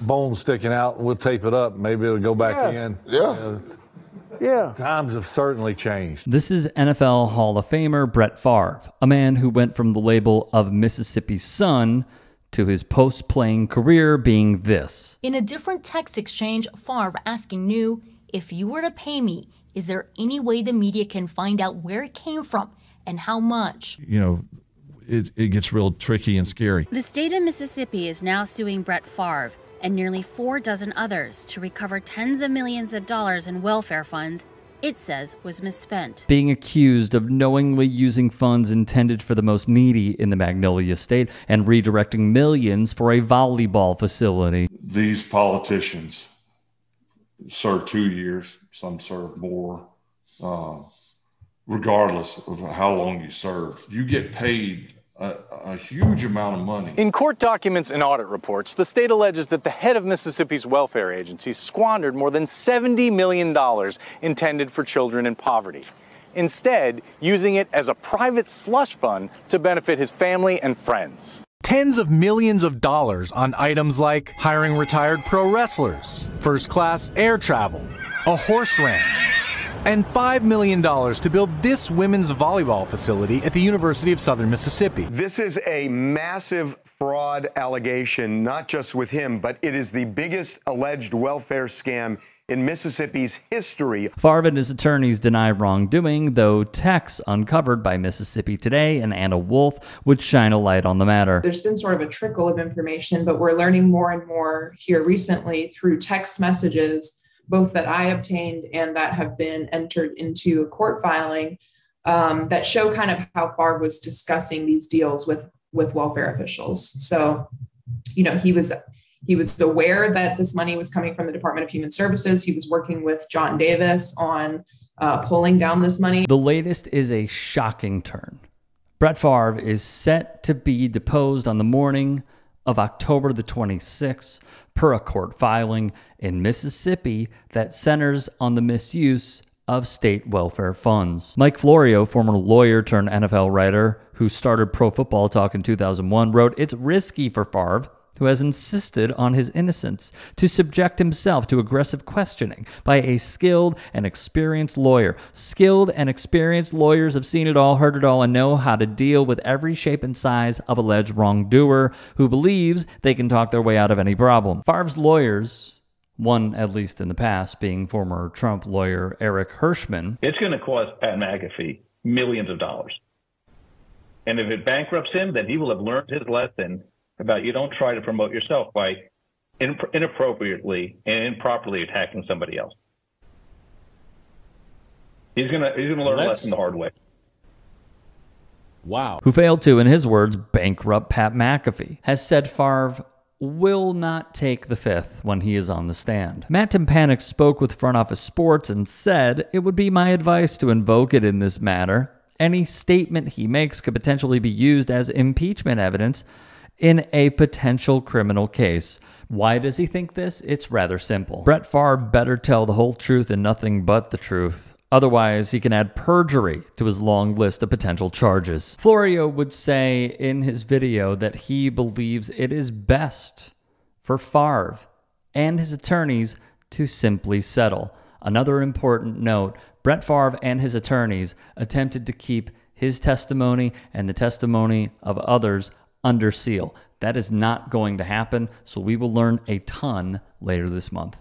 bone sticking out, and we'll tape it up. Maybe it'll go back in. Yeah. Yeah. Times have certainly changed. This is NFL Hall of Famer Brett Favre, a man who went from the label of Mississippi's son to his post-playing career being this. In a different text exchange, Favre asking New, if you were to pay me, is there any way the media can find out where it came from and how much? You know, it gets real tricky and scary. The state of Mississippi is now suing Brett Favre and nearly 4 dozen others to recover tens of millions of dollars in welfare funds it says was misspent. Being accused of knowingly using funds intended for the most needy in the Magnolia State and redirecting millions for a volleyball facility. These politicians serve 2 years, some serve more. Regardless of how long you serve, you get paid a huge amount of money. In court documents and audit reports, the state alleges that the head of Mississippi's welfare agency squandered more than $70 million intended for children in poverty, instead using it as a private slush fund to benefit his family and friends. Tens of millions of dollars on items like hiring retired pro wrestlers, first-class air travel, a horse ranch, and $5 million to build this women's volleyball facility at the University of Southern Mississippi. This is a massive fraud allegation, not just with him, but it is the biggest alleged welfare scam in Mississippi's history. Favre and his attorneys deny wrongdoing, though texts uncovered by Mississippi Today and Anna Wolf would shine a light on the matter. There's been sort of a trickle of information, but we're learning more and more here recently through text messages, both that I obtained and that have been entered into a court filing, that show kind of how Favre was discussing these deals with welfare officials. So, you know, he was aware that this money was coming from the Department of Human Services. He was working with John Davis on pulling down this money. The latest is a shocking turn. Brett Favre is set to be deposed on the morning of October the 26th per a court filing in Mississippi that centers on the misuse of state welfare funds. Mike Florio, former lawyer turned NFL writer who started Pro Football Talk in 2001, wrote, "It's risky for Favre, who has insisted on his innocence, to subject himself to aggressive questioning by a skilled and experienced lawyer. Skilled and experienced lawyers have seen it all, heard it all, and know how to deal with every shape and size of alleged wrongdoer who believes they can talk their way out of any problem." Favre's lawyers, one at least in the past being former Trump lawyer Eric Hirschman. It's going to cost Pat McAfee millions of dollars. And if it bankrupts him, then he will have learned his lesson about you don't try to promote yourself by inappropriately and improperly attacking somebody else. He's gonna learn a lesson the hard way. Wow. Who failed to, in his words, bankrupt Pat McAfee, has said Favre will not take the fifth when he is on the stand. Matt Timpanek spoke with Front Office Sports and said, "It would be my advice to invoke it in this matter. Any statement he makes could potentially be used as impeachment evidence in a potential criminal case." Why does he think this? It's rather simple. Brett Favre better tell the whole truth and nothing but the truth. Otherwise, he can add perjury to his long list of potential charges. Florio would say in his video that he believes it is best for Favre and his attorneys to simply settle. Another important note, Brett Favre and his attorneys attempted to keep his testimony and the testimony of others under seal. That is not going to happen, so we will learn a ton later this month.